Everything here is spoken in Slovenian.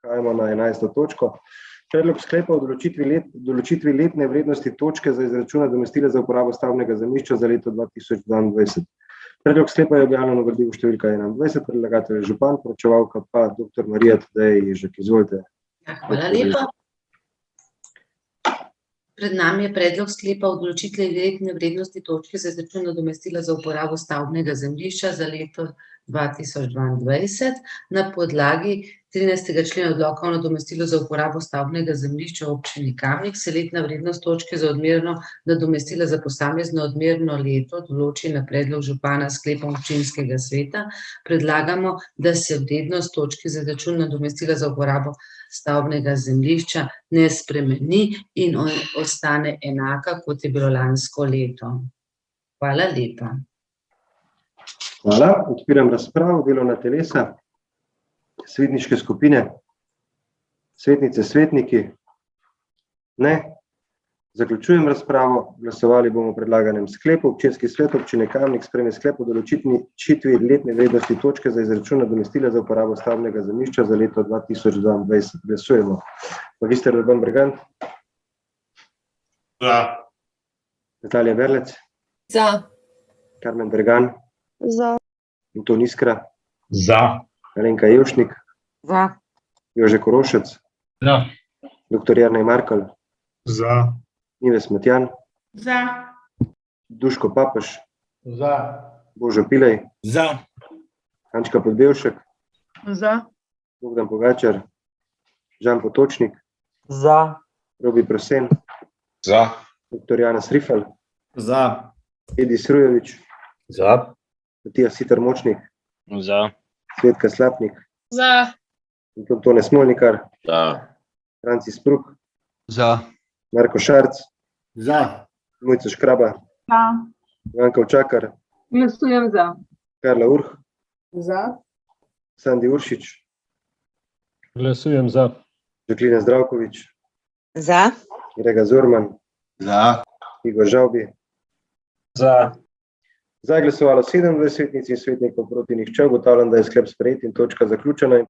Prehajamo na 11. točko. Predlog sklepa o določitvi letne vrednosti točke za izračun nadomestila za uporabo stavbnega zemljišča za leto 2022. Predlog sklepa je objavljen v gradivu številka 21, predlagatelj je župan, poročevalka pa dr. Marija Tadej Ježek. Izvolite. Hvala lepa. Pred nami je predlog sklepa o določitvi letne vrednosti točke za izračun nadomestila za uporabo stavbnega zemljišča za leto 2022. Na podlagi 13. člena odloka o nadomestilu za uporabo stavbnega zemljišča v občini Kamnik se letna vrednost točke za odmerno nadomestila za posamezno odmerno leto določi na predlog župana s sklepom občinskega sveta. Predlagamo, da se vrednost točke za izračun nadomestila za uporabo stavbnega zemljišča ne spremeni in ostane enaka, kot je bilo lansko leto. Hvala lepa. Hvala. Odpiram razpravo, delovna telesa, svetniške skupine, svetnice, svetniki. Ne. Zaključujem razpravo. Glasovali bomo o predlaganem sklepu. Občinski svet občine Kamnik sprejme sklep o določitvi letne vrednosti točke za izračun nadomestila za uporabo stavbnega zemljišča za leto 2022. Glasujemo. Magister Urban Bregant. Za. Natalija Berlec. Za. Karmen Bergan. Za. Anton Iskra. Za. Alenka Jevšnik. Za. Jože Korošec. Za. Dr. Jernej Markelj. Za. Nives Matjan. Za. Duško Papež. Za. Božo Pilej. Za. Ančka Podbevšek. Za. Bogdan Pogačar. Žan Potočnik. Za. Robi Prosen. Za. Dr. Janez Rifel. Za. Edi Srujovič. Za. Matija Siter Močnik. Za. Svetka Slapnik. Za. Tone Smolnikar. Za. Francis Pruk. Za. Marko Šarc. Za. Mojca Škraba. Za. Ivanka Učakar. Glasujem za. Karla Urh. Za. Sandi Uršič. Glasujem za. Žaklina Zdravkovič. Za. Grega Zorman. Za. Igor Žavbi. Za. Za je glasovalo 27 svetnic in svetnikov, proti nihče. Ugotavljam, da je sklep sprejet in točka zaključena.